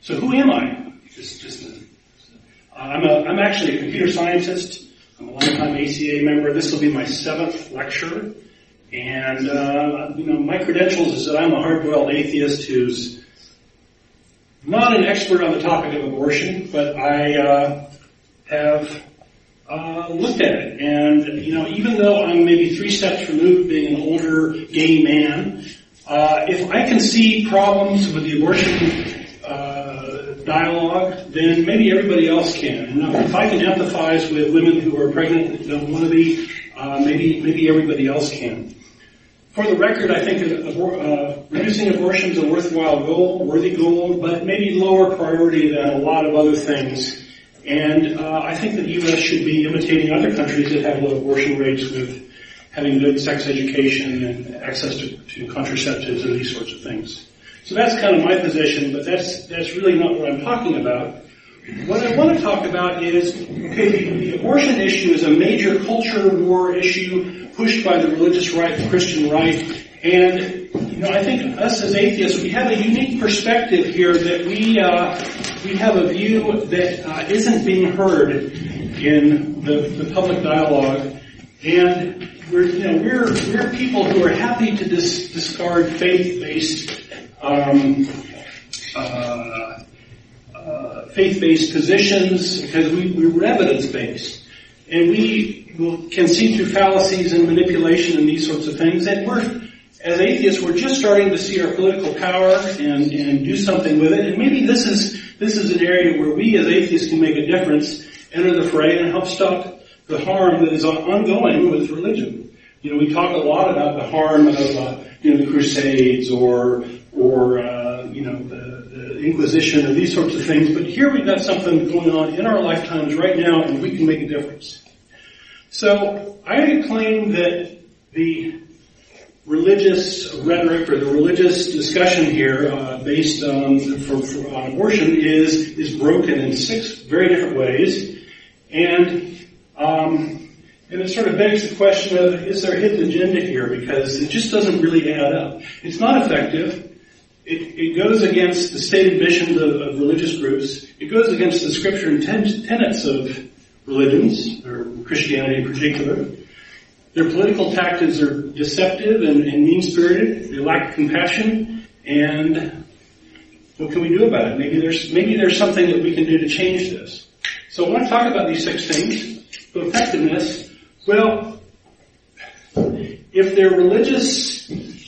So who am I? I'm actually a computer scientist. I'm a longtime ACA member. This will be my 7th lecture. And, my credentials is that I'm a hard-boiled atheist who's not an expert on the topic of abortion, but I have looked at it. And, even though I'm maybe 3 steps removed being an older gay man, if I can see problems with the abortion dialogue, then maybe everybody else can. And if I can empathize with women who are pregnant and don't want to be, maybe everybody else can. For the record, I think reducing abortion is a worthwhile goal, worthy goal, but maybe lower priority than a lot of other things. And I think that the U.S. should be imitating other countries that have low abortion rates with having good sex education and access to contraceptives and these sorts of things. So that's kind of my position, but that's really not what I'm talking about. What I want to talk about is, the abortion issue is a major culture war issue pushed by the religious right, the Christian right, and I think us as atheists, we have a unique perspective here that we have a view that isn't being heard in the public dialogue, and we're people who are happy to discard faith-based faith-based positions because we're evidence-based. And we can see through fallacies and manipulation and these sorts of things that as atheists, we're just starting to see our political power and do something with it. And maybe this is an area where we as atheists can make a difference, enter the fray, and help stop the harm that is ongoing with religion. We talk a lot about the harm of the Crusades or the Inquisition or these sorts of things, but here we've got something going on in our lifetimes right now, and we can make a difference. So I claim that the religious rhetoric or the religious discussion here based on abortion is broken in 6 very different ways, and it sort of begs the question of, is there a hidden agenda here? Because it just doesn't really add up. It's not effective. It goes against the stated missions of religious groups. It goes against the scripture and tenets of religions, or Christianity in particular. Their political tactics are deceptive and mean-spirited. They lack compassion. And what can we do about it? Maybe there's something that we can do to change this. So I want to talk about these 6 things. So effectiveness. Well, if their religious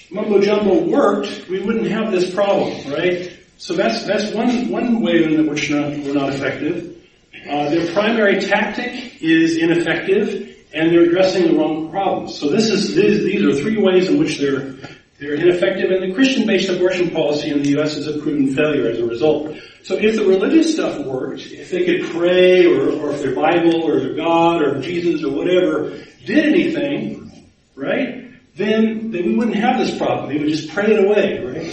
mumbo-jumbo worked, we wouldn't have this problem, right? So that's one way in which we're not effective. Their primary tactic is ineffective, and they're addressing the wrong problems. So these are 3 ways in which they're ineffective, and the Christian-based abortion policy in the U.S. is a proven failure as a result. So if the religious stuff worked, if they could pray, or if their Bible, or their God, or Jesus, or whatever did anything, right, then we wouldn't have this problem. They would just pray it away, right?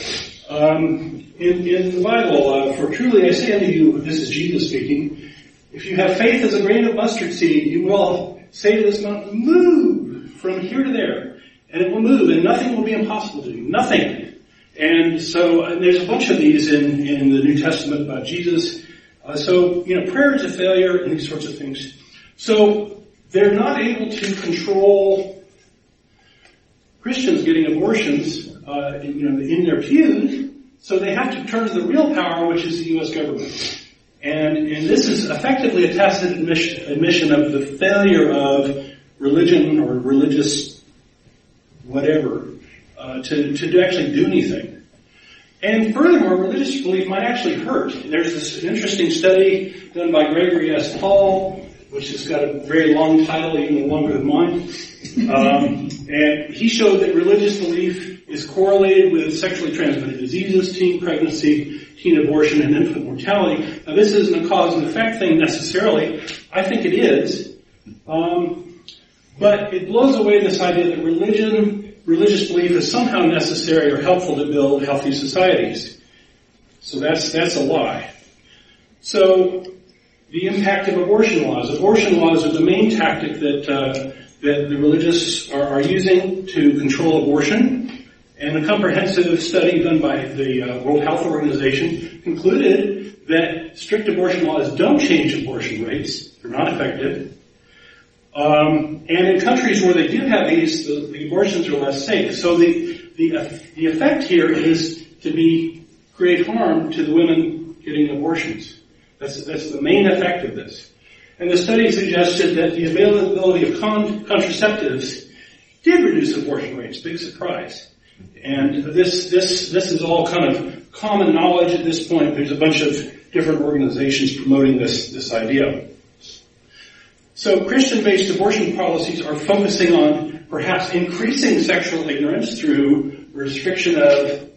In the Bible, for truly I say unto you, this is Jesus speaking, if you have faith as a grain of mustard seed, you will say to this mountain, move from here to there, and it will move, and nothing will be impossible to you. Nothing. And so there's a bunch of these in the New Testament about Jesus. Prayer is a failure and these sorts of things. So they're not able to control Christians getting abortions, in their pews. So they have to turn to the real power, which is the U.S. government. And this is effectively a tacit admission of the failure of religion or religious whatever to actually do anything. And furthermore, religious belief might actually hurt. There's this interesting study done by Gregory S. Hall, which has got a very long title, even longer than mine. And he showed that religious belief is correlated with sexually transmitted diseases, teen pregnancy, teen abortion, and infant mortality. Now, this isn't a cause and effect thing necessarily. I think it is. But it blows away this idea that religious belief is somehow necessary or helpful to build healthy societies. So that's a lie. So The impact of abortion laws. Abortion laws are the main tactic that the religious are using to control abortion. And a comprehensive study done by the World Health Organization concluded that strict abortion laws don't change abortion rates. They're not effective. And in countries where they do have these, the abortions are less safe. So the effect here is to create harm to the women getting abortions. That's the main effect of this. And the study suggested that the availability of contraceptives did reduce abortion rates. Big surprise. And this is all kind of common knowledge at this point. There's a bunch of different organizations promoting this idea. So Christian-based abortion policies are focusing on perhaps increasing sexual ignorance through restriction of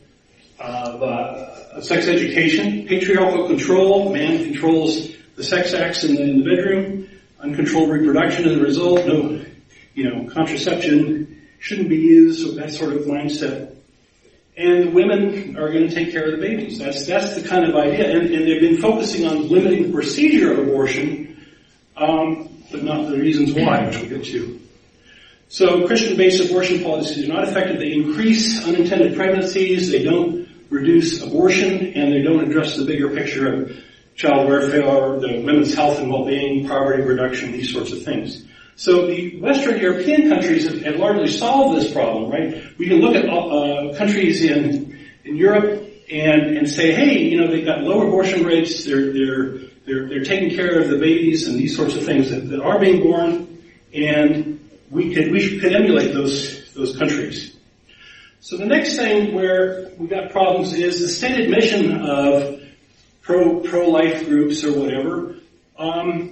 sex education, patriarchal control. Man controls the sex acts in the bedroom, uncontrolled reproduction as a result. No, contraception shouldn't be used. So that sort of mindset. And women are going to take care of the babies. That's the kind of idea. And they've been focusing on limiting the procedure of abortion, but not the reasons why, which we'll get to. So Christian-based abortion policies are not effective. They increase unintended pregnancies. They don't reduce abortion, and they don't address the bigger picture of child welfare, the women's health and well-being, poverty reduction, these sorts of things. So the Western European countries have largely solved this problem, right? We can look at countries in Europe and say, hey, they've got low abortion rates. They're taking care of the babies and these sorts of things that are being born, and we could emulate those countries. So the next thing where we got problems is the stated mission of pro-life groups or whatever.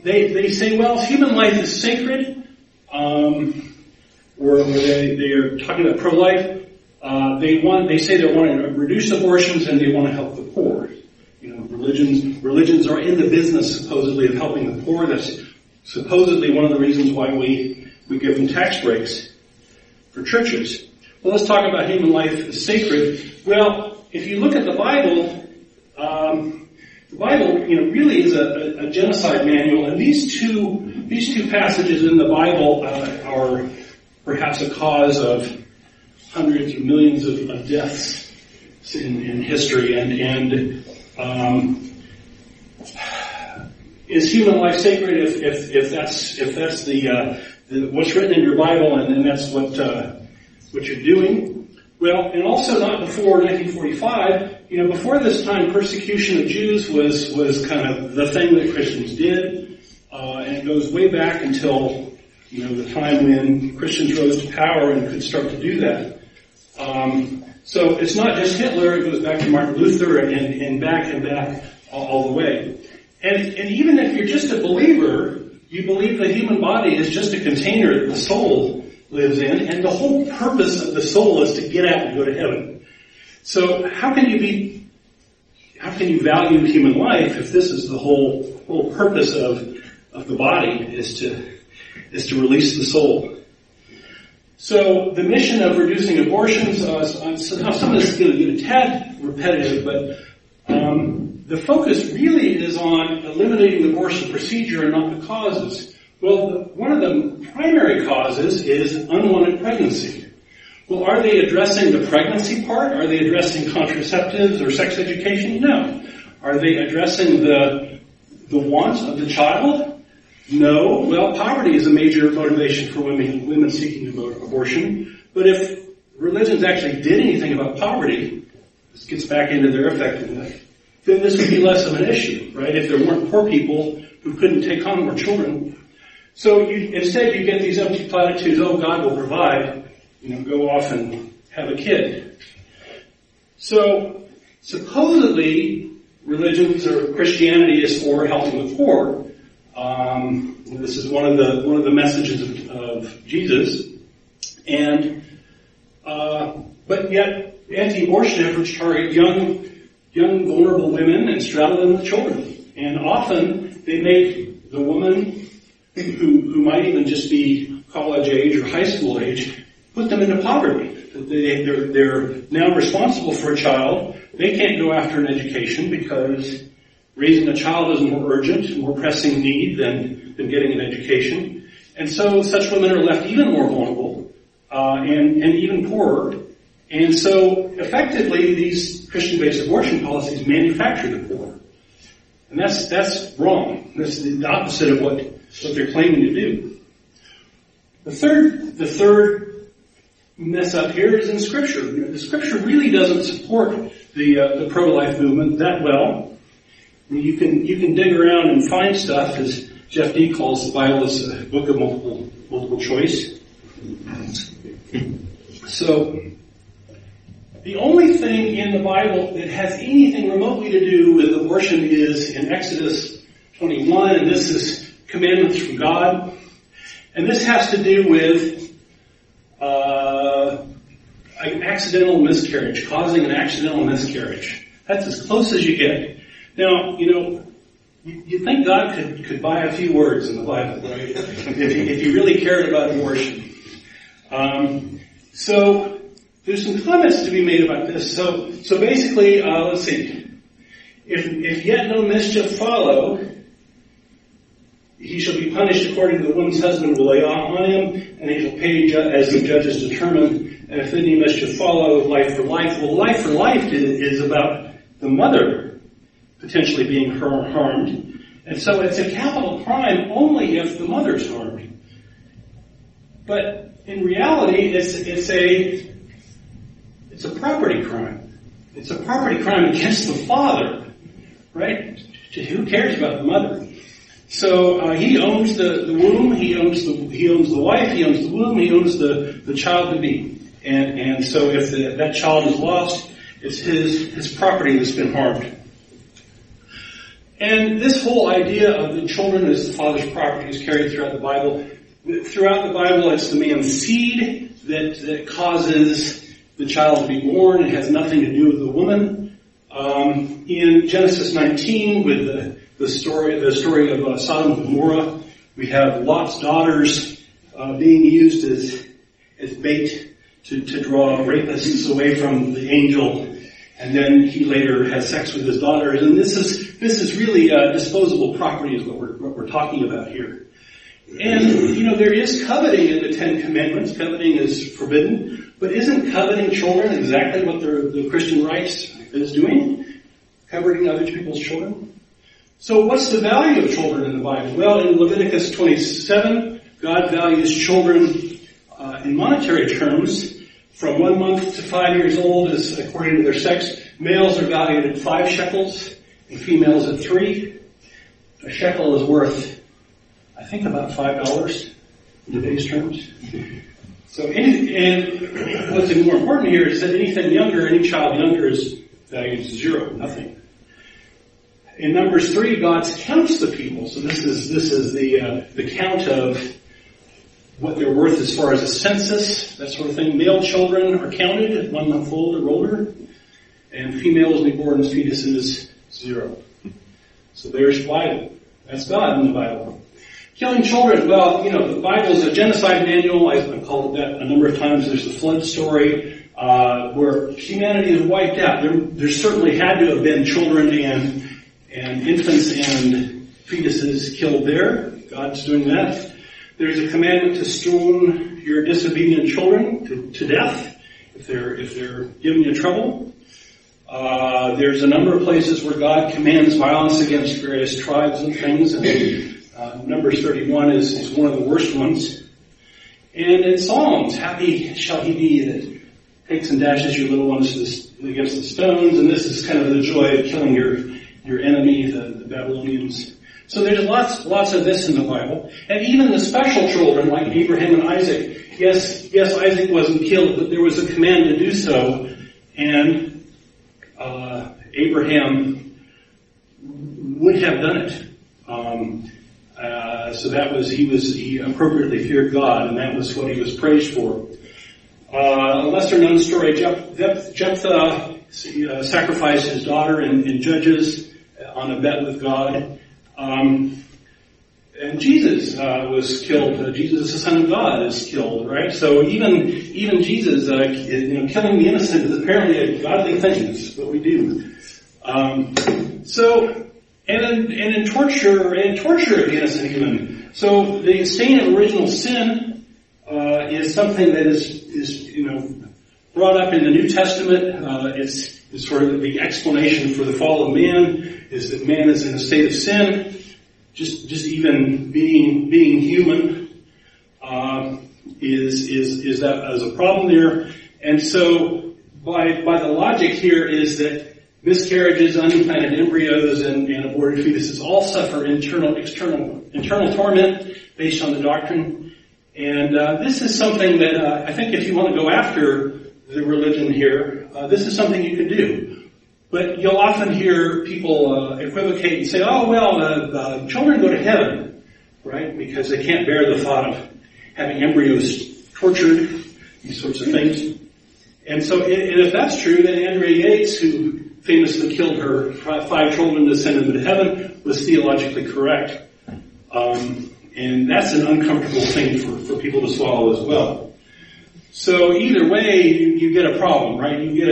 They say, well, human life is sacred, or they are talking about pro-life. They say they want to reduce abortions and they want to help the poor. Religions are in the business supposedly of helping the poor. That's supposedly one of the reasons why we give them tax breaks for churches. Well, let's talk about human life as sacred. Well, if you look at the Bible really is a genocide manual, and these two passages in the Bible are perhaps a cause of hundreds of millions of deaths in history. And is human life sacred if that's the what's written in your Bible, and that's what you're doing? Well, and also not before 1945. Before this time, persecution of Jews was kind of the thing that Christians did, and it goes way back until the time when Christians rose to power and could start to do that. So it's not just Hitler; it goes back to Martin Luther and back all the way. And even if you're just a believer, you believe the human body is just a container that the soul lives in, and the whole purpose of the soul is to get out and go to heaven. So how can you value human life if this is the whole purpose of the body is to release the soul? So the mission of reducing abortions, some of this is going to get a tad repetitive, but the focus really is on eliminating the abortion procedure and not the causes. Well, one of the primary causes is unwanted pregnancy. Well, are they addressing the pregnancy part? Are they addressing contraceptives or sex education? No. Are they addressing the wants of the child? No. Well, poverty is a major motivation for women seeking abortion. But if religions actually did anything about poverty, this gets back into their effectiveness, then this would be less of an issue, right? If there weren't poor people who couldn't take on more children. So instead you get these empty platitudes, oh, God will provide, go off and have a kid. So supposedly religions or Christianity is for helping the poor. This is one of the messages of Jesus. And but yet anti-abortion efforts target young vulnerable women and straddle them with children. And often they make the woman who might even just be college age or high school age, put them into poverty. They're now responsible for a child. They can't go after an education because Raising a child is a more urgent, more pressing need than getting an education. And so such women are left even more vulnerable, and even poorer. And so effectively these Christian-based abortion policies manufacture the poor. And that's wrong. That's the opposite of what they're claiming to do. The third mess up here is in Scripture. The Scripture really doesn't support the pro-life movement that well. You can dig around and find stuff, as Jeff D. calls the Bible as a book of multiple choice. So the only thing in the Bible that has anything remotely to do with abortion is in Exodus 21, and this is commandments from God. And this has to do with an accidental miscarriage, causing an accidental miscarriage. That's as close as you get. Now, you think God could buy a few words in the Bible, right? if he really cared about abortion. So there's some comments to be made about this. So basically, let's see. If yet no mischief follow, he shall be punished according to the woman's husband will lay on him, and he shall pay as the judges determine. And if any mischief follow, life for life. Well, life for life is about the mother potentially being harmed. And so it's a capital crime only if the mother's harmed. But in reality, it's a property crime. It's a property crime against the father, right? Who cares about the mother? So he owns the womb, he owns the wife, he owns the womb, he owns the child to be. And so if that child is lost, it's his property that's been harmed. And this whole idea of the children as the father's property is carried throughout the Bible. Throughout the Bible, it's the man's seed that causes the child to be born. It has nothing to do with the woman. In Genesis 19, with the story of Sodom and Gomorrah, we have Lot's daughters being used as bait to draw rapists away from the angel, and then he later has sex with his daughters. And this is really disposable property is what we're talking about here. And there is coveting in the Ten Commandments. Coveting is forbidden, but isn't coveting children exactly what the Christian rights is doing? Coveting other people's children. So what's the value of children in the Bible? Well, in Leviticus 27, God values children in monetary terms from 1 month to 5 years old, is according to their sex. Males are valued at 5 shekels and females at 3. A shekel is worth, I think, about $5 in today's terms. So, and what's more important here is that anything younger, any child younger, is valued to 0, nothing. In Numbers 3, God counts the people. So this is the count of what they're worth as far as a census, that sort of thing. Male children are counted at 1 month old or older, and females newborn fetuses 0. So there's the Bible. That's God in the Bible. Killing children, well, the Bible is a genocide manual. I've called it that a number of times. There's the flood story, where humanity is wiped out. There certainly had to have been children and infants and fetuses killed there. God's doing that. There's a commandment to stone your disobedient children to death if they're giving you trouble. There's a number of places where God commands violence against various tribes and things, and Numbers 31 is one of the worst ones. And in Psalms, happy shall he be that takes and dashes your little ones against the stones, and this is kind of the joy of killing your enemy, the Babylonians. So there's lots of this in the Bible. And even the special children like Abraham and Isaac, yes, Isaac wasn't killed, but there was a command to do so. And Abraham would have done it. So that was, he appropriately feared God, and that was what he was praised for. A lesser known story, Jephthah sacrificed his daughter in Judges on a bet with God. And Jesus was killed. Jesus, the Son of God, is killed, right? So even Jesus, killing the innocent is apparently a godly thing. It's what we do. So And in torture of the innocent human. So the stain of original sin is something that is brought up in the New Testament. It's sort of the explanation for the fall of man is that man is in a state of sin. Just even being human is a problem there. And so by the logic here is that miscarriages, unimplanted embryos, and aborted fetuses all suffer internal torment based on the doctrine. And this is something that I think if you want to go after the religion here, this is something you can do. But you'll often hear people equivocate and say, oh, well, children go to heaven, right? Because they can't bear the thought of having embryos tortured, these sorts of things. And so, and if that's true, then Andrea Yates, who famously killed her 5 children to send them to heaven, was theologically correct. And that's an uncomfortable thing for people to swallow as well. So either way, you get a problem, right? You get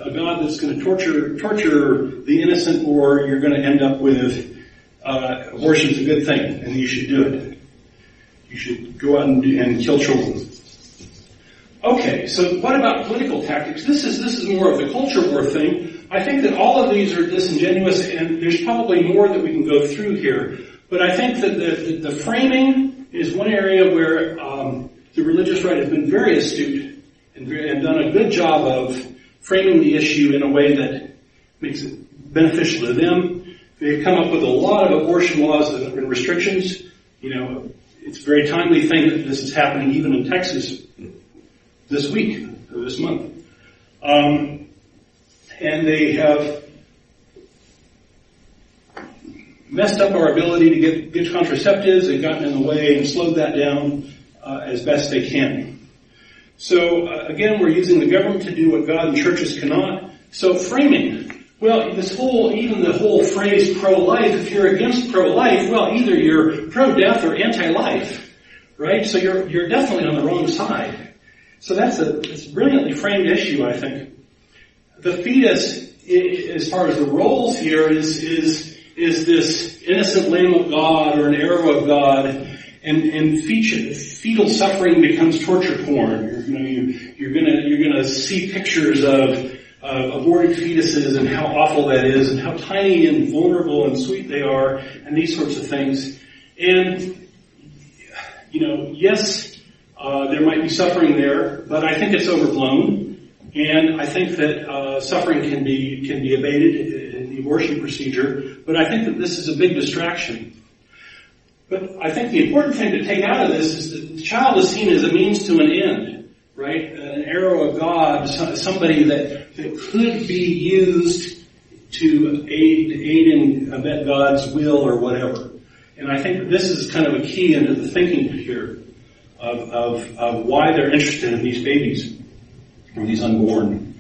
a God that's going to torture the innocent, or you're going to end up with abortion's a good thing, and you should do it. You should go out and kill children. Okay, so what about political tactics? This is more of the culture war thing. I think that all of these are disingenuous, and there's probably more that we can go through here. But I think that the framing is one area where the religious right has been very astute and done a good job of framing the issue in a way that makes it beneficial to them. They've come up with a lot of abortion laws and restrictions. It's a very timely thing that this is happening even in Texas this week, or this month. And they have messed up our ability to get contraceptives. They've gotten in the way and slowed that down as best they can. So again, we're using the government to do what God and churches cannot. So framing. Well, even the whole phrase pro-life, if you're against pro-life, well, either you're pro-death or anti-life, right? So you're definitely on the wrong side. So it's a brilliantly framed issue, I think. The fetus, as far as the roles here, is this innocent lamb of God or an arrow of God, and fetal suffering becomes torture porn. You're gonna see pictures of aborted fetuses and how awful that is, and how tiny and vulnerable and sweet they are, and these sorts of things. And yes. There might be suffering there, but I think it's overblown, and I think that suffering can be abated in the abortion procedure. But I think that this is a big distraction. But I think the important thing to take out of this is that the child is seen as a means to an end, right? An arrow of God, somebody that could be used to aid and abet God's will or whatever. And I think that this is kind of a key into the thinking here. Of why they're interested in these babies, or these unborn.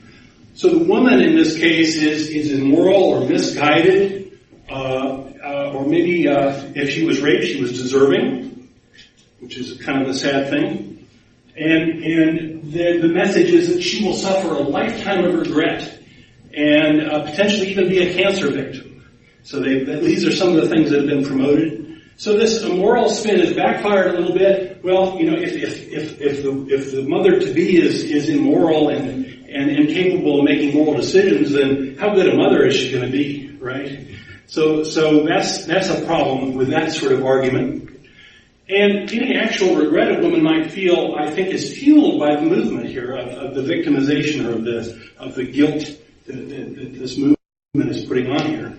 So the woman in this case is immoral or misguided, or maybe if she was raped, she was deserving, which is kind of a sad thing. And the message is that she will suffer a lifetime of regret and potentially even be a cancer victim. So these are some of the things that have been promoted. So this immoral spin has backfired a little bit. Well, if the mother to be is immoral and incapable of making moral decisions, then how good a mother is she going to be, right? So that's a problem with that sort of argument. And any actual regret a woman might feel, I think, is fueled by the movement here of the victimization or of the guilt that this movement is putting on here.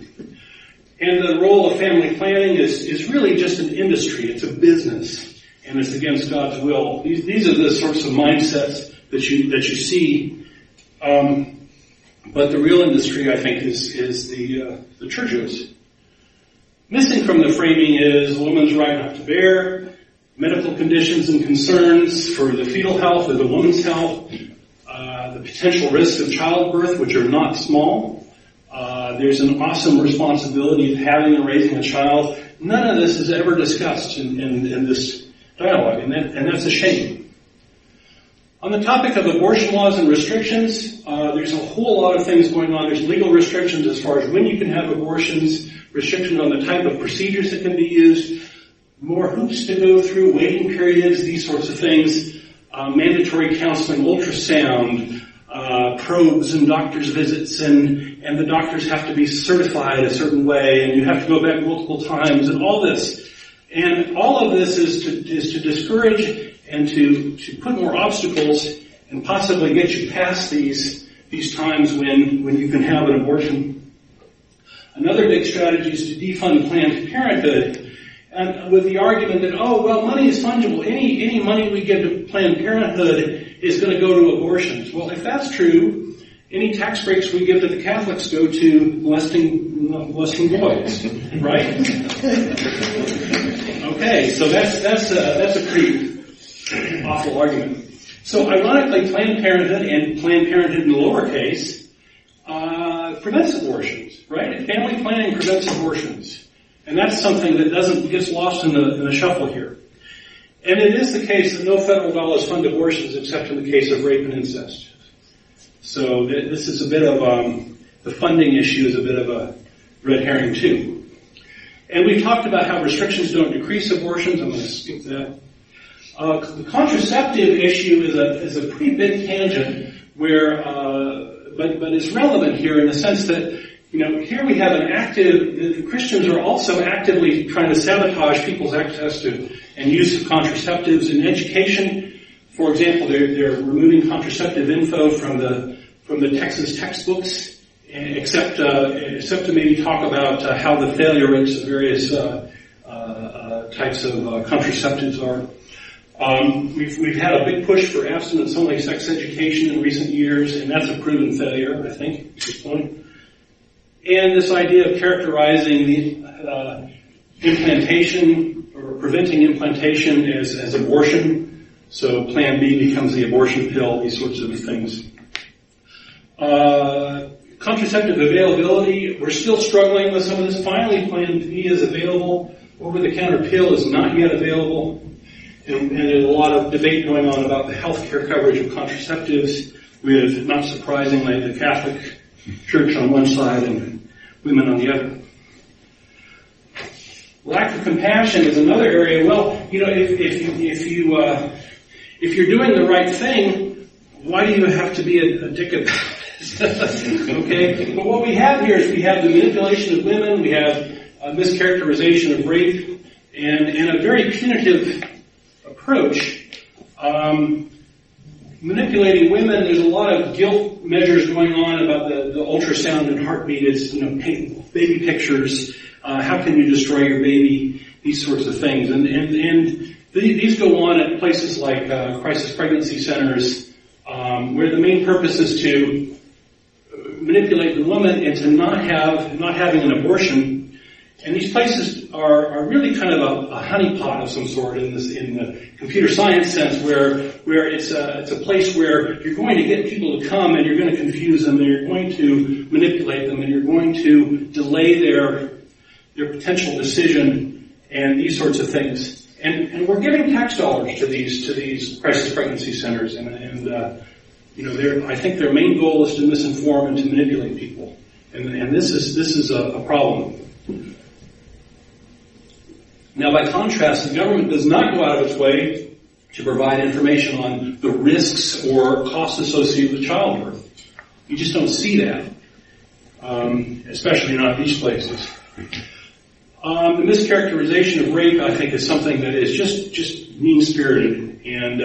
And the role of family planning is really just an industry. It's a business, and it's against God's will. These are the sorts of mindsets that you see. But the real industry, I think, is the churches. Missing from the framing is a woman's right not to bear, medical conditions and concerns for the fetal health or the woman's health, the potential risks of childbirth, which are not small. There's an awesome responsibility of having and raising a child. None of this is ever discussed in this dialogue, and that's a shame. On the topic of abortion laws and restrictions, there's a whole lot of things going on. There's legal restrictions as far as when you can have abortions, restrictions on the type of procedures that can be used, more hoops to go through, waiting periods, these sorts of things, mandatory counseling, ultrasound, probes and doctor's visits, and the doctors have to be certified a certain way, and you have to go back multiple times, and all this. And all of this is to discourage and to put more obstacles and possibly get you past these times when you can have an abortion. Another big strategy is to defund Planned Parenthood, and with the argument that, money is fungible. Any money we give to Planned Parenthood is going to go to abortions. Well, if that's true, any tax breaks we give to the Catholics go to molesting boys, right? Okay, so that's a pretty awful argument. So ironically, Planned Parenthood and Planned Parenthood in the lowercase prevents abortions, right? Family planning prevents abortions. And that's something that gets lost in the shuffle here. And it is the case that no federal dollars fund abortions except in the case of rape and incest. So this is a bit of, the funding issue is a bit of a red herring too. And we've talked about how restrictions don't decrease abortions. I'm going to skip that. The contraceptive issue is a pretty big tangent where, but it's relevant here in the sense that, here we have the Christians are also actively trying to sabotage people's access to and use of contraceptives in education. For example, they're removing contraceptive info from the Texas textbooks, except to maybe talk about how the failure rates of various types of contraceptives are. We've had a big push for abstinence-only sex education in recent years, and that's a proven failure, I think, at this point. And this idea of characterizing the implantation or preventing implantation as abortion. So Plan B becomes the abortion pill, these sorts of things. Contraceptive availability, we're still struggling with some of this. Finally, Plan B is available. Over-the-counter pill is not yet available. And there's a lot of debate going on about the health care coverage of contraceptives with, not surprisingly, the Catholic Church on one side and women on the other. Lack of compassion is another area. Well, if you're doing the right thing, why do you have to be a dick about it? Okay? But what we have here is we have the manipulation of women, we have a mischaracterization of rape, and a very punitive approach. Manipulating women, there's a lot of guilt measures going on about the ultrasound and heartbeat. It's, baby pictures. How can you destroy your baby? These sorts of things. And these go on at places like crisis pregnancy centers, where the main purpose is to manipulate the woman into not having an abortion. And these places are really kind of a honeypot of some sort in the computer science sense, where it's a place where you're going to get people to come and you're going to confuse them and you're going to manipulate them and you're going to delay their potential decision and these sorts of things. And we're giving tax dollars to these crisis pregnancy centers, I think their main goal is to misinform and to manipulate people, and this is a problem. Now, by contrast, the government does not go out of its way to provide information on the risks or costs associated with childbirth. You just don't see that, especially not these places. The mischaracterization of rape, I think, is something that is just mean-spirited. And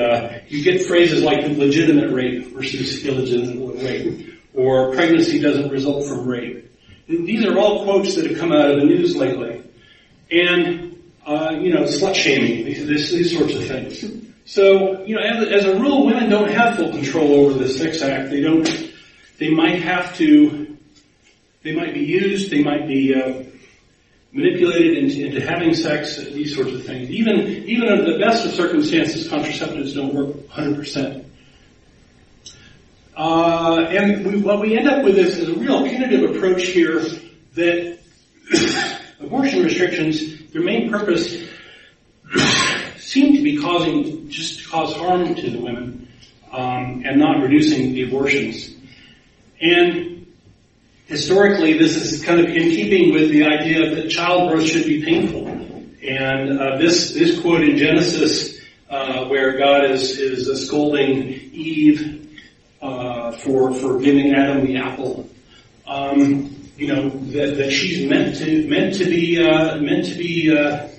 you get phrases like legitimate rape versus illegitimate rape, or pregnancy doesn't result from rape. And these are all quotes that have come out of the news lately. And slut-shaming, these sorts of things. So, as a rule, women don't have full control over the sex act. They might be used, they might be manipulated into having sex, these sorts of things. Even under the best of circumstances, contraceptives don't work 100%. What we end up with is a real punitive approach here that abortion restrictions, their main purpose seem to be to cause harm to the women, and not reducing the abortions. And historically, this is kind of in keeping with the idea that childbirth should be painful. And this quote in Genesis, where God is scolding Eve for giving Adam the apple, that she's meant to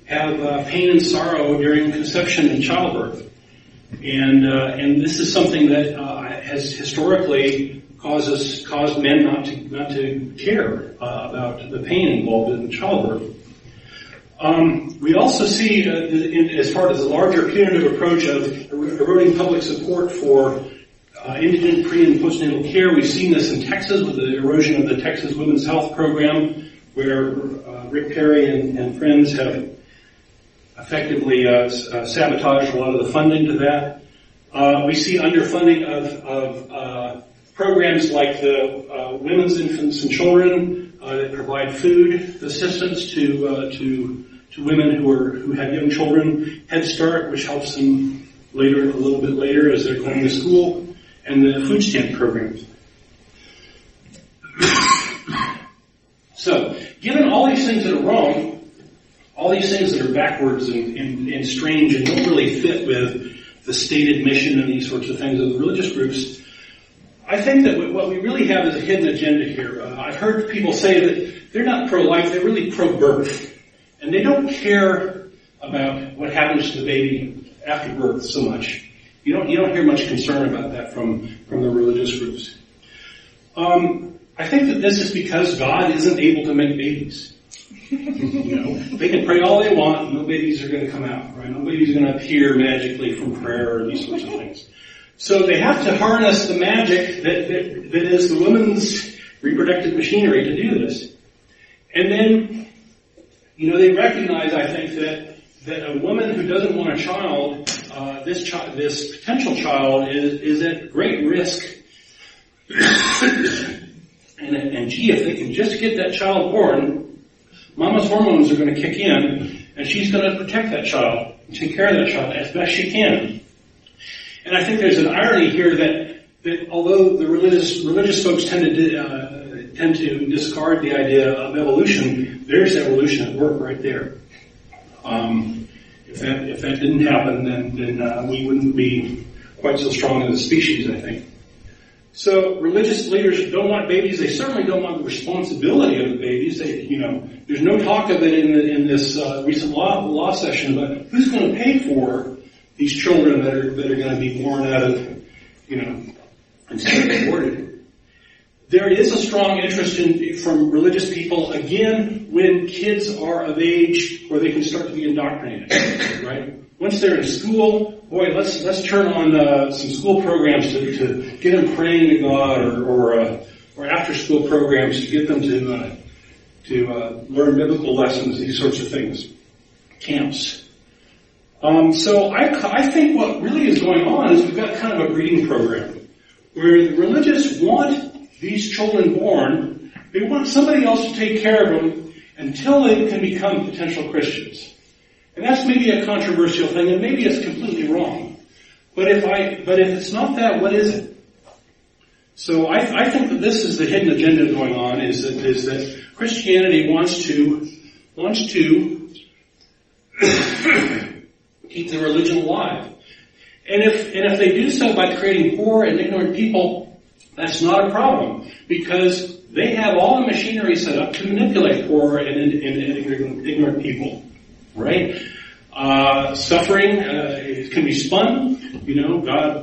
have pain and sorrow during conception and childbirth, and this is something that has historically caused men not to care about the pain involved in childbirth. We also see, as part of the larger punitive approach of eroding public support for indigent pre- and postnatal care, we've seen this in Texas with the erosion of the Texas Women's Health Program, where Rick Perry and friends have effectively sabotaged a lot of the funding to that. We see underfunding of programs like the Women's Infants and Children that provide food assistance to women who have young children. Head Start, which helps them a little bit later as they're going to school, and the food stamp programs. So, given all these things that are wrong, all these things that are backwards and strange and don't really fit with the stated mission and these sorts of things of the religious groups, I think that what we really have is a hidden agenda here. I've heard people say that they're not pro-life, they're really pro-birth. And they don't care about what happens to the baby after birth so much. You don't hear much concern about that from the religious groups. I think that this is because God isn't able to make babies. They can pray all they want, no babies are going to come out, right? No babies are going to appear magically from prayer or these sorts of things. So they have to harness the magic that is the woman's reproductive machinery to do this. And then, they recognize, I think, that a woman who doesn't want a child, this potential child is at great risk. and gee, if they can just get that child born, mama's hormones are going to kick in, and she's going to protect that child, take care of that child as best she can. And I think there's an irony here that although the religious folks tend to discard the idea of evolution, there's evolution at work right there. If that didn't happen, then we wouldn't be quite so strong as a species, I think. So religious leaders don't want babies. They certainly don't want the responsibility of the babies. There's no talk of it in this recent law session about who's going to pay for these children that are going to be born out of, instead of aborted. There is a strong interest from religious people, again, when kids are of age where they can start to be indoctrinated, right? Once they're in school, boy, let's turn on some school programs to get them praying to God, or after school programs to get them to learn biblical lessons, these sorts of things, camps. So I think what really is going on is we've got kind of a breeding program where the religious want these children born. They want somebody else to take care of them until they can become potential Christians. And that's maybe a controversial thing, and maybe it's completely wrong. But if it's not that, what is it? So I think that this is the hidden agenda going on, is that Christianity wants to keep the religion alive. And if they do so by creating poor and ignorant people, that's not a problem, because they have all the machinery set up to manipulate poor and ignorant people, right? Suffering can be spun.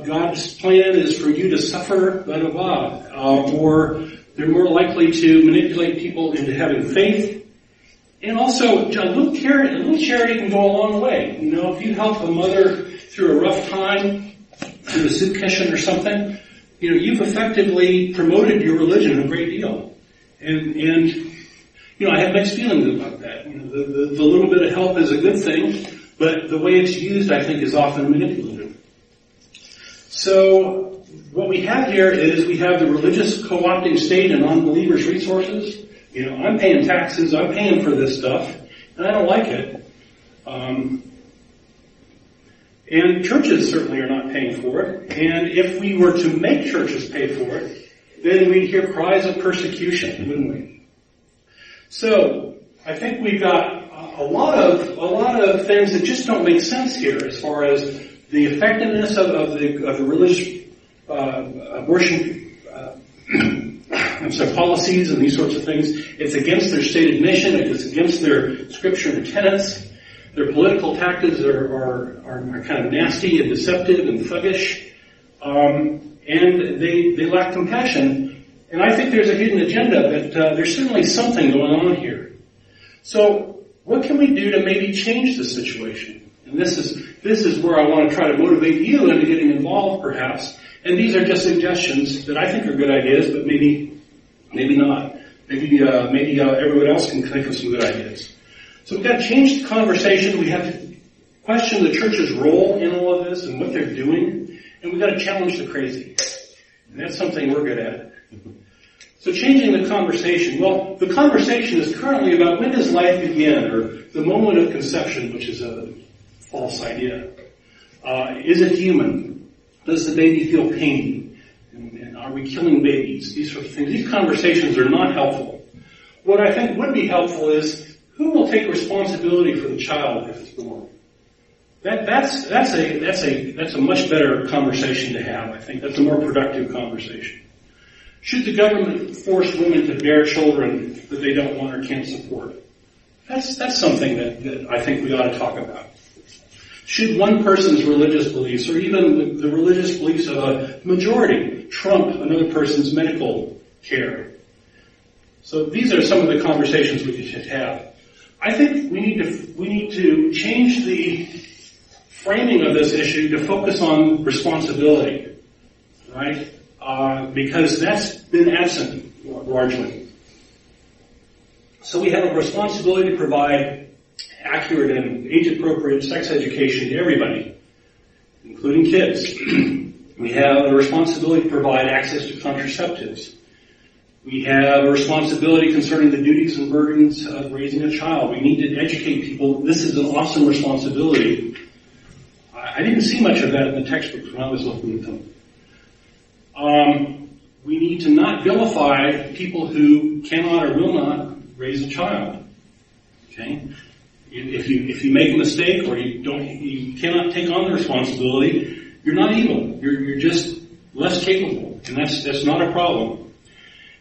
God's plan is for you to suffer, blah, blah, blah. Or they're more likely to manipulate people into having faith. And also, a little charity can go a long way. If you help a mother through a rough time, through a soup kitchen or something, you've effectively promoted your religion a great deal. And I have mixed feelings about that. The little bit of help is a good thing, but the way it's used, I think, is often manipulative. So what we have here is we have the religious co-opting state and unbelievers' resources. I'm paying taxes, I'm paying for this stuff, and I don't like it. And churches certainly are not paying for it. And if we were to make churches pay for it, then we'd hear cries of persecution, wouldn't we? So, I think we've got a lot of things that just don't make sense here as far as the effectiveness of the religious abortion policies and these sorts of things. It's against their stated mission. It's against their scripture and tenets. Their political tactics are kind of nasty and deceptive and thuggish, and they lack compassion. And I think there's a hidden agenda, but there's certainly something going on here. So, what can we do to maybe change the situation? And this is where I want to try to motivate you into getting involved, perhaps. And these are just suggestions that I think are good ideas, but maybe not. Maybe everyone else can think of some good ideas. So we've got to change the conversation. We have to question the church's role in all of this and what they're doing. And we've got to challenge the crazy. And that's something we're good at. So changing the conversation. Well, the conversation is currently about when does life begin, or the moment of conception, which is a false idea. Is it human? Does the baby feel pain? And are we killing babies? These sorts of things. These conversations are not helpful. What I think would be helpful is who will take responsibility for the child if it's born? That's a much better conversation to have. I think that's a more productive conversation. Should the government force women to bear children that they don't want or can't support? That's something that I think we ought to talk about. Should one person's religious beliefs, or even the religious beliefs of a majority, trump another person's medical care? So these are some of the conversations we should have. I think we need to change the framing of this issue to focus on responsibility, right? Because that's been absent largely. So we have a responsibility to provide accurate and age-appropriate sex education to everybody, including kids. We have a responsibility to provide access to contraceptives. We have a responsibility concerning the duties and burdens of raising a child. We need to educate people. This is an awesome responsibility. I didn't see much of that in the textbooks when I was looking at them. We need to not vilify people who cannot or will not raise a child. Okay? If you make a mistake or you cannot take on the responsibility, you're not evil. You're just less capable, and that's not a problem.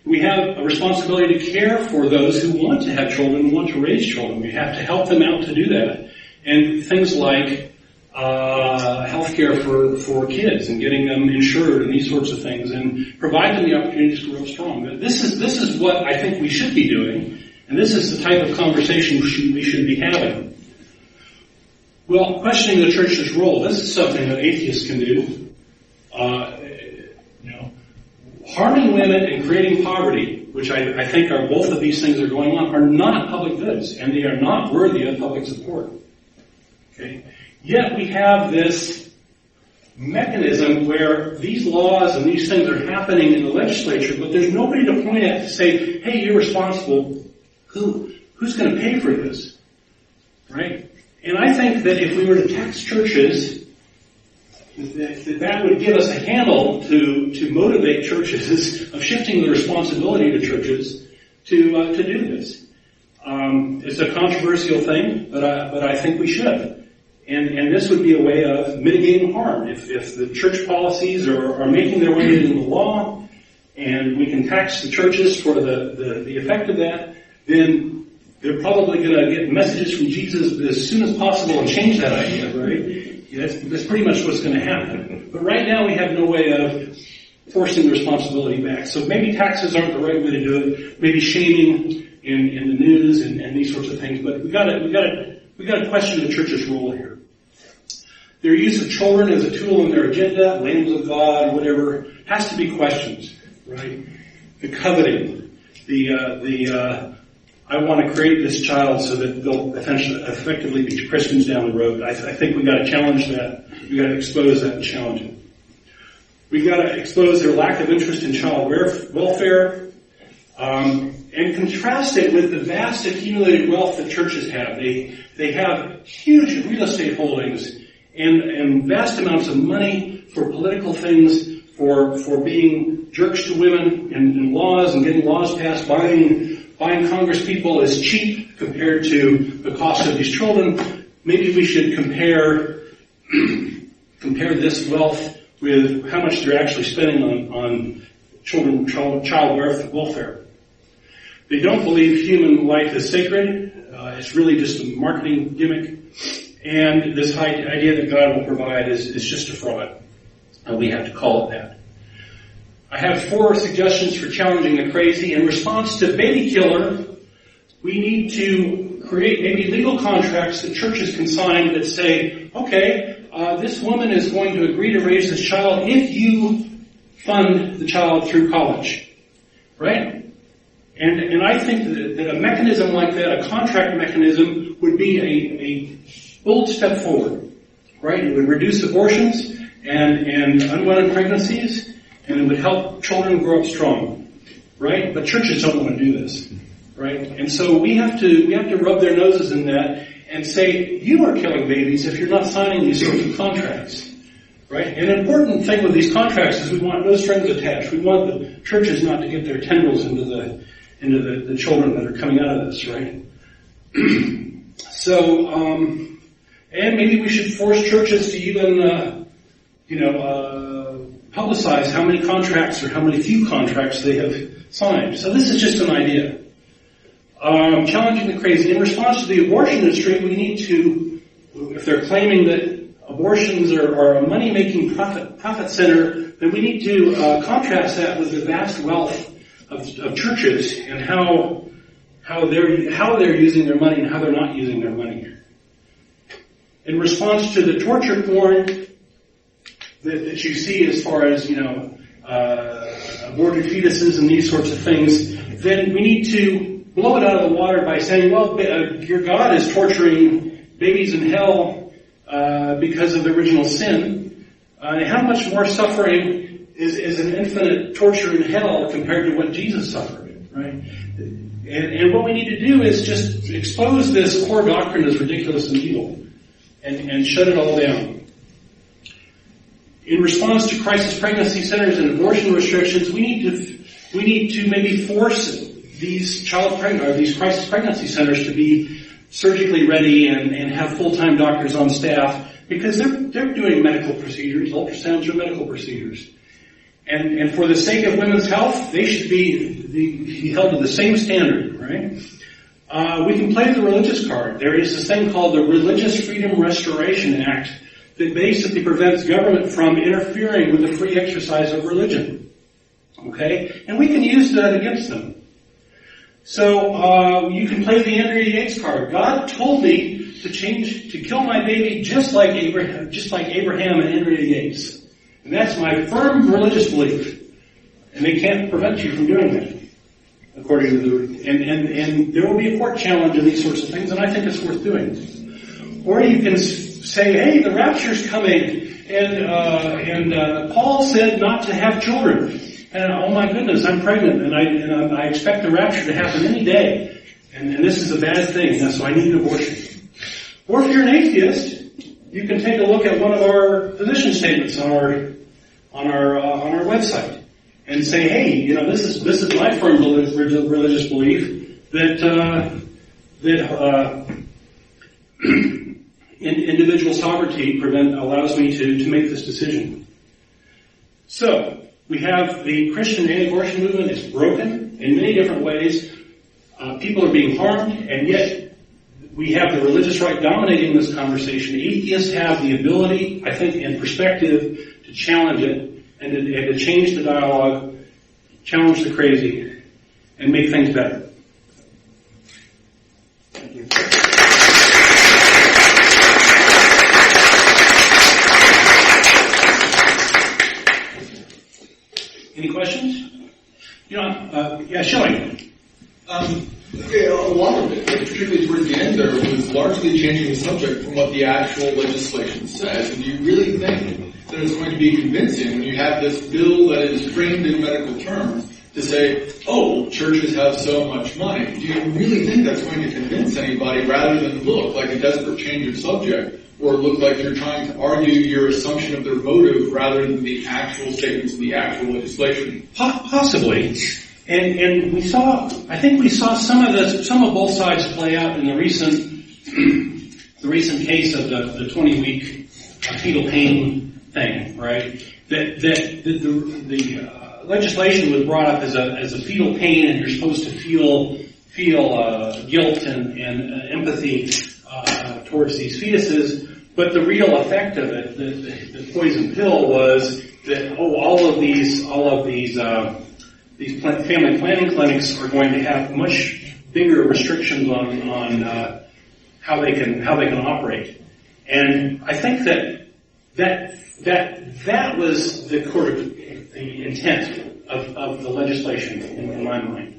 We have a responsibility to care for those who want to have children, want to raise children. We have to help them out to do that, and things like health care for kids and getting them insured and these sorts of things, and provide them the opportunities to grow strong. But this is what I think we should be doing, and this is the type of conversation we should be having. Well, questioning the church's role. This is something that atheists can do. Harming women and creating poverty, which I think are both of these things that are going on, are not public goods, and they are not worthy of public support. Okay? Yet we have this mechanism where these laws and these things are happening in the legislature, but there's nobody to point at to say, hey, you're responsible. Who's going to pay for this? Right? And I think that if we were to tax churches, that would give us a handle to motivate churches of shifting the responsibility to churches to do this. It's a controversial thing, but I think we should. And this would be a way of mitigating harm. If the church policies are making their way into the law, and we can tax the churches for the effect of that, then they're probably going to get messages from Jesus as soon as possible and change that idea, right? That's pretty much what's going to happen. But right now we have no way of forcing the responsibility back. So maybe taxes aren't the right way to do it. Maybe shaming in the news and these sorts of things. But we got to question the church's role here. Their use of children as a tool in their agenda, lambs of God, whatever, has to be questioned, right? The coveting, I want to create this child so that they'll effectively be Christians down the road. I think we've got to challenge that. We've got to expose that and challenge it. We've got to expose their lack of interest in child welfare, and contrast it with the vast accumulated wealth that churches have. They have huge real estate holdings and vast amounts of money for political things, for being jerks to women in laws and getting laws passed, buying Congress people is cheap compared to the cost of these children. Maybe we should compare this wealth with how much they're actually spending on child welfare. They don't believe human life is sacred. It's really just a marketing gimmick. And this idea that God will provide is just a fraud. We have to call it that. I have 4 suggestions for challenging the crazy. In response to baby killer, we need to create maybe legal contracts that churches can sign that say, okay, this woman is going to agree to raise this child if you fund the child through college. Right? And I think that a mechanism like that, a contract mechanism, would be a bold step forward. Right? It would reduce abortions and unwanted pregnancies, and it would help children grow up strong. Right? But churches don't want to do this. Right? And so we have to rub their noses in that and say, you are killing babies if you're not signing these sorts of contracts. Right? An important thing with these contracts is we want no strings attached. We want the churches not to get their tendrils into the children that are coming out of this, right? So, and maybe we should force churches to even, publicize how many contracts or how many few contracts they have signed. So this is just an idea. Challenging the crazy. In response to the abortion industry, we need to, if they're claiming that abortions are a money-making profit center, then we need to contrast that with the vast wealth of churches and how they're using their money and how they're not using their money. In response to the torture porn that you see as far as aborted fetuses and these sorts of things, then we need to blow it out of the water by saying, well, your God is torturing babies in hell because of the original sin. How much more suffering is an infinite torture in hell compared to what Jesus suffered, right? And what we need to do is just expose this core doctrine as ridiculous and evil and shut it all down. In response to crisis pregnancy centers and abortion restrictions, we need to maybe force these crisis pregnancy centers to be surgically ready and have full-time doctors on staff, because they're doing medical procedures. Ultrasounds are medical procedures. And for the sake of women's health, they should be held to the same standard, right? We can play the religious card. There is this thing called the Religious Freedom Restoration Act that basically prevents government from interfering with the free exercise of religion. Okay? And we can use that against them. So, you can play the Andrea Yates card. God told me to kill my baby just like Abraham and Andrea Yates. And that's my firm religious belief. And they can't prevent you from doing that. According to and there will be a court challenge of these sorts of things, and I think it's worth doing. Or you can say, hey, the rapture's coming, and Paul said not to have children. And oh my goodness, I'm pregnant, and I expect the rapture to happen any day. And this is a bad thing, so I need an abortion. Or if you're an atheist, you can take a look at one of our position statements on our website and say, hey, this is my firm religious belief that individual sovereignty allows me to make this decision. So, we have the Christian anti-abortion movement is broken in many different ways. People are being harmed, and yet we have the religious right dominating this conversation. Atheists have the ability, I think, and perspective to challenge it and to change the dialogue, challenge the crazy, and make things better. Thank you. Any questions? Shelley. Okay, a lot of it, particularly towards the end there, was largely changing the subject from what the actual legislation says. And do you really think that it's going to be convincing when you have this bill that is framed in medical terms to say, oh, churches have so much money? Do you really think that's going to convince anybody rather than look like a desperate change of subject or look like you're trying to argue your assumption of their motive rather than the actual statements in the actual legislation. Possibly. And I think we saw some of both sides play out in the recent case of the 20-week fetal pain thing, right? That the legislation was brought up as a fetal pain, and you're supposed to feel guilt and empathy towards these fetuses. But the real effect of it, the poison pill, was that all of these family planning clinics are going to have much bigger restrictions on how they can operate. And I think that was the intent of the legislation in my mind.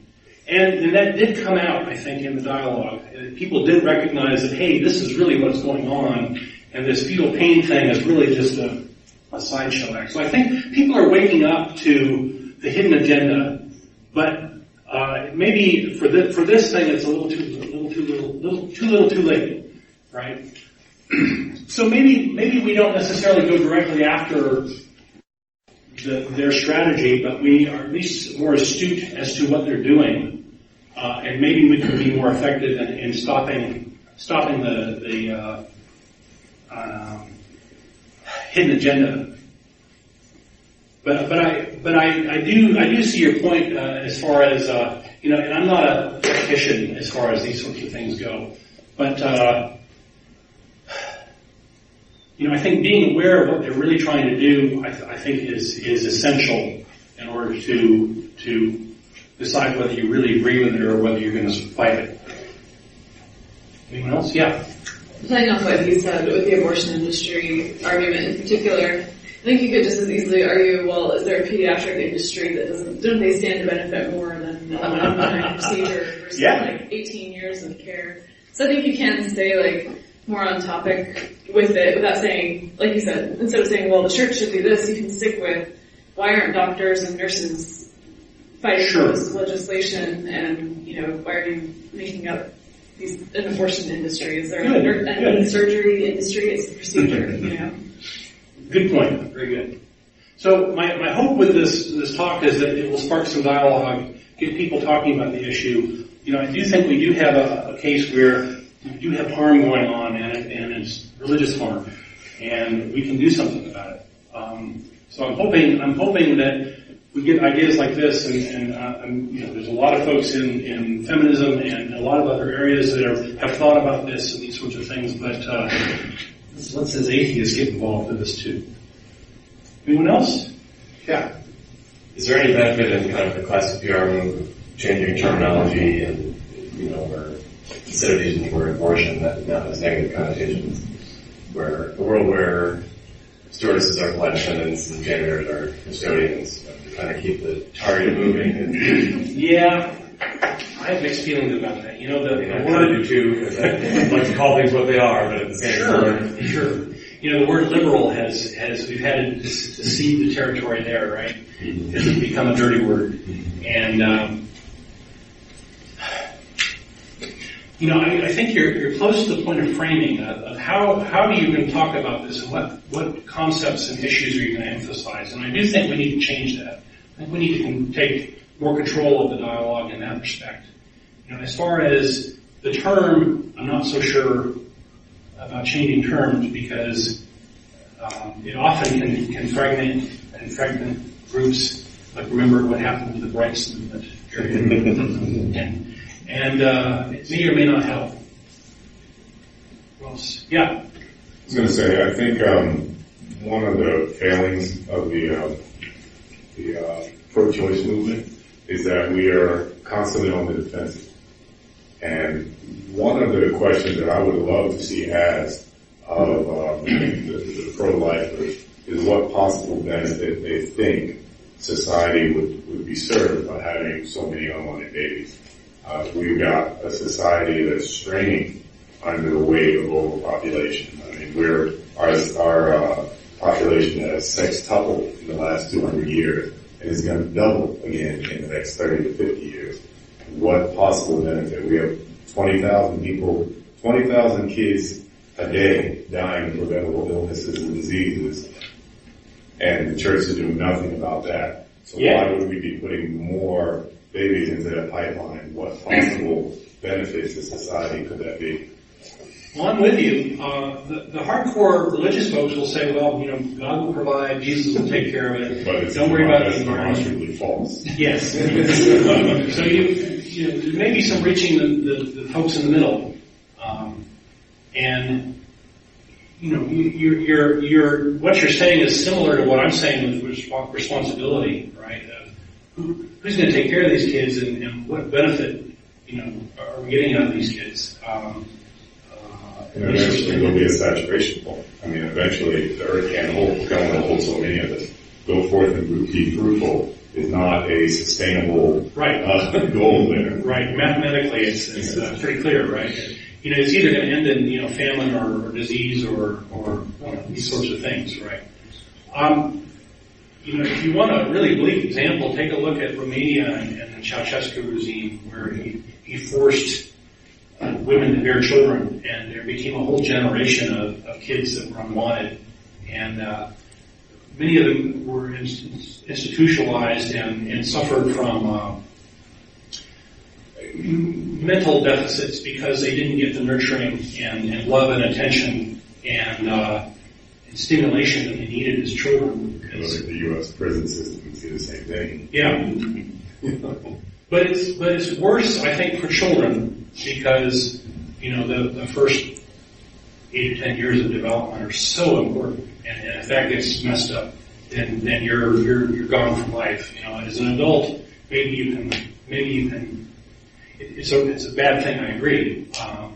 And that did come out, I think, in the dialogue. People did recognize that, hey, this is really what's going on, and this fetal pain thing is really just a sideshow act. So I think people are waking up to the hidden agenda, but maybe for this thing, it's a little too late, right? So maybe we don't necessarily go directly after their strategy, but we are at least more astute as to what they're doing, and maybe we can be more effective in stopping the hidden agenda. But I do see your point as far as and I'm not a tactician as far as these sorts of things go, but I think being aware of what they're really trying to do, I think is essential in order to decide whether you really agree with it or whether you're going to fight it. Anyone else? Yeah. Playing off what he said with the abortion industry argument in particular, I think you could just as easily argue, well, is there a pediatric industry that don't they stand to benefit more than a benign procedure versus 18 years of care? So I think you can stay more on topic with it without saying, like you said, instead of saying, well, the church should do this, you can stick with, why aren't doctors and nurses fighting for this legislation, and why are you making up an abortion industry? Is there a surgery industry? It's the procedure, Good point. Very good. So my hope with this talk is that it will spark some dialogue, get people talking about the issue. I do think we do have a case where we do have harm going on, and it's religious harm, and we can do something about it. So I'm hoping that we get ideas like this, and there's a lot of folks in feminism and a lot of other areas that have thought about this and these sorts of things, but let's as atheists get involved with this too. Anyone else? Yeah. Is there any benefit in kind of the classic PR move, changing terminology and, where instead of using the word abortion, that now has negative connotations, where a world where stewardesses are flight attendants and janitors are custodians, to kind of keep the target moving? Yeah. I have mixed feelings about that. The word do too, because I like to call things what they are, but at the same time. Sure. The word liberal has we've had to cede the territory there, right? Because it's become a dirty word. And I think you're close to the point of framing of how do you even talk about this, and what concepts and issues are you going to emphasize? And I do think we need to change that. I think we need to take more control of the dialogue in that respect. As far as the term, I'm not so sure about changing terms because it often can fragment groups. Like remember what happened with the Brights movement and it may or may not help. What else? Yeah. I was going to say, I think one of the failings of the pro-choice movement is that we are constantly on the defensive. And one of the questions that I would love to see asked of the pro-lifers is what possible benefit they think society would be served by having so many unwanted babies. We've got a society that's straining under the weight of overpopulation. I mean, our population has sextupled in the last 200 years, and it's going to double again in the next 30 to 50 years. What possible benefit? We have 20,000 kids a day dying of preventable illnesses and diseases, and the church is doing nothing about that. So why would we be putting more babies into that pipeline? What possible benefits to society could that be? Well, I'm with you. The hardcore religious folks will say, well, God will provide, Jesus will take care of it. But it's don't worry about the environment. demonstrably false. Yes. So there may be some reaching the folks in the middle, and what you're saying is similar to what I'm saying with responsibility, right? Who's going to take care of these kids, and what benefit are we getting out of these kids? And eventually there'll be a saturation point. I mean, eventually the earth can only hold so many of us. Go forth and be fruitful is not a sustainable goal there. Right. Mathematically, it's pretty clear, right? It's either going to end in famine or disease or these sorts of things, right? If you want a really bleak example, take a look at Romania and the Ceausescu regime, where he forced women to bear children, and there became a whole generation of kids that were unwanted, and many of them were institutionalized and suffered from mental deficits because they didn't get the nurturing and love and attention and stimulation that they needed as children. Look at the U.S. prison system and see the same thing. Yeah. But it's worse, I think, for children because, the first 8 to 10 years of development are so important. And if that gets messed up, then you're gone from life. As an adult, maybe you can. It's a bad thing, I agree,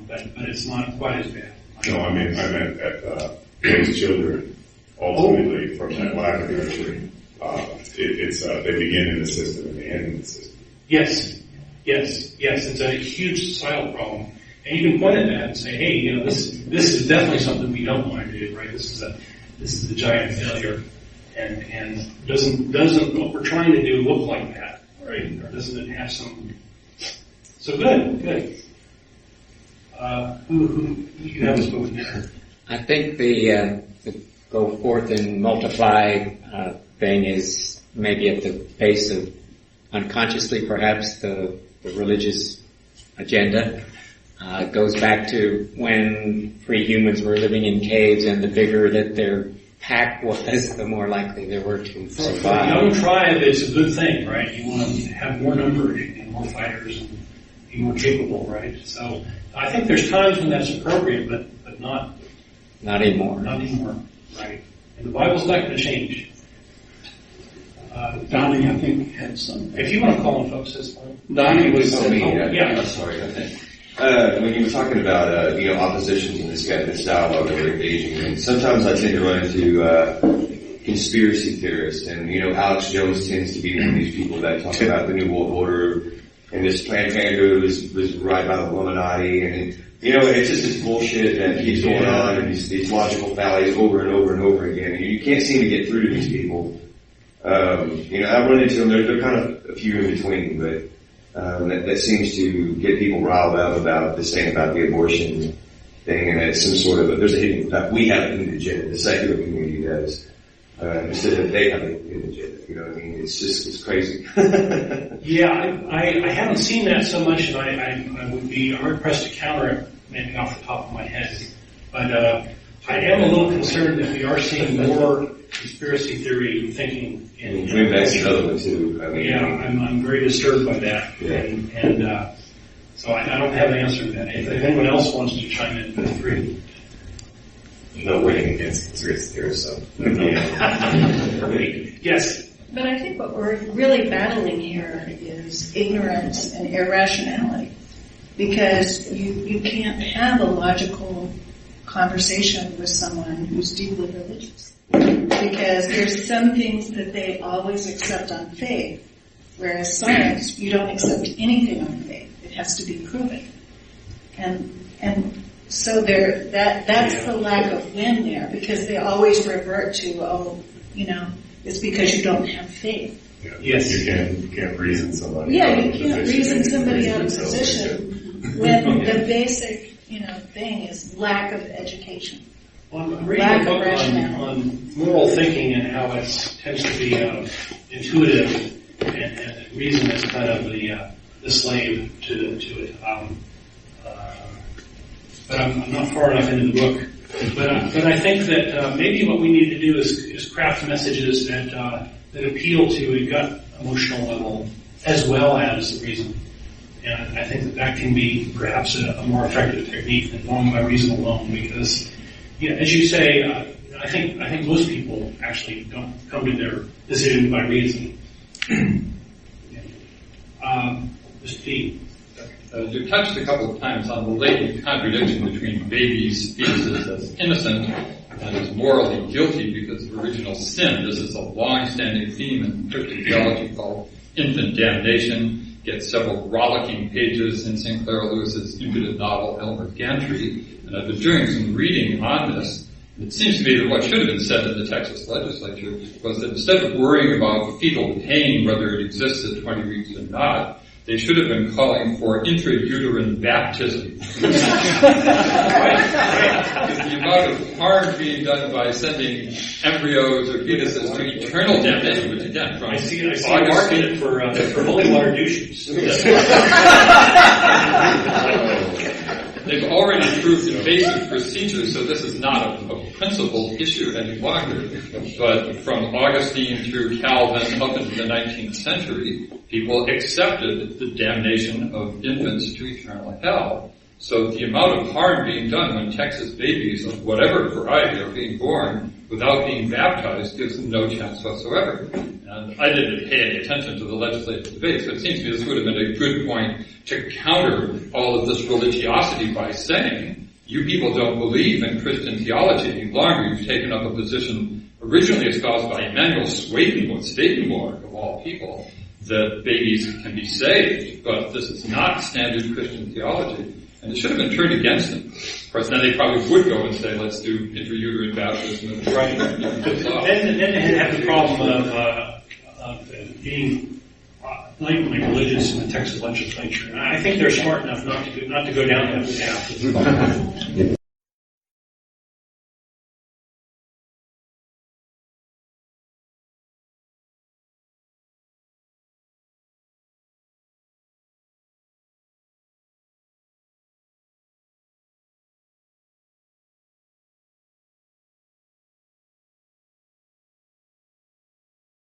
but it's not quite as bad. No, I meant that those children ultimately from that lack of nurturing, they begin in the system and they end in the system. Yes. It's a huge societal problem, and you can point at that and say, "Hey, this is definitely something we don't want to do, right? This is a giant failure, and doesn't what we're trying to do look like that, right? Or doesn't it have some?" So good. Who you have spoken there? I think the go forth and multiply thing is maybe at the base of unconsciously perhaps the religious agenda. It goes back to when pre-humans were living in caves, and the bigger that their pack was, the more likely they were to survive. For a young tribe, it's a good thing, right? You want to have more numbers and more fighters and be more capable, right? So I think there's times when that's appropriate, but not anymore. Not anymore, right? And the Bible's not going to change. Donnie, I think, had some. If you want to call on folks this time. Donnie was. Yeah. Sorry, okay. When you were talking about, oppositions and this dialogue that we're engaging in, sometimes I tend to run into, conspiracy theorists, and, Alex Jones tends to be one of these people that talk about the New World Order, and this Planned Parenthood was right by the Illuminati, and, it's just this bullshit that keeps going on, and these logical fallacies over and over and over again, and you can't seem to get through to these people. I run into them, they're kind of a few in between, but that seems to get people riled up about this thing about the abortion thing, and it's some sort of there's a hidden, we have a hidden agenda, the secular community does, instead of they have a hidden agenda, it's crazy. Yeah, I haven't seen that so much, and I would be hard pressed to counter it, maybe off the top of my head, but I am a little concerned that we are seeing more conspiracy theory thinking. That's another one too. I'm very disturbed by that. Yeah. And so I don't have an answer to that. If anyone else wants to chime in, feel free. No weighing against conspiracy theories, so. Yes. But I think what we're really battling here is ignorance and irrationality. Because you can't have a logical conversation with someone who's deeply religious. Because there's some things that they always accept on faith, whereas science, you don't accept anything on faith. It has to be proven. And so that's the lack of win there, because they always revert to, it's because you don't have faith. Yeah. Yes. You can't reason somebody Yeah, out of you can't position. reason somebody out of position when the basic thing is lack of education. Well, I'm reading a book on moral thinking and how it tends to be intuitive, and reason is kind of the slave to it. But I'm not far enough into the book. But I think that maybe what we need to do is craft messages that appeal to a gut emotional level as well as the reason. And I think that can be perhaps a more effective technique than going by reason alone, because, as you say, I think most people actually don't come to their decision by reason. Mr. P. You touched a couple of times on the latent contradiction between babies' fetuses as innocent and as morally guilty because of original sin. This is a long-standing theme in Christian theology called infant damnation. Gets several rollicking pages in St. Clara Lewis's impudent novel Elmer Gantry. And I've been doing some reading on this. It seems to me that what should have been said in the Texas legislature was that instead of worrying about fetal pain, whether it exists at 20 weeks or not, they should have been calling for intrauterine baptism. The amount of harm being done by sending embryos or fetuses to eternal damnation, which again, from I see a market for holy water douches. They've already proved invasive procedures, so this is not a principled issue any longer. But from Augustine through Calvin up into the 19th century, people accepted the damnation of infants to eternal hell. So the amount of harm being done when Texas babies of whatever variety are being born without being baptized gives them no chance whatsoever. And I didn't pay any attention to the legislative debates, but it seems to me this would have been a good point to counter all of this religiosity by saying, you people don't believe in Christian theology any longer. You've taken up a position originally espoused by Emanuel Swedenborg, of all people, that babies can be saved, but this is not standard Christian theology. And it should have been turned against them. Of course, then they probably would go and say, let's do intrauterine baptism. And Then they have the problem of being blatantly religious in the Texas legislature. And I think they're smart enough not to go down that path.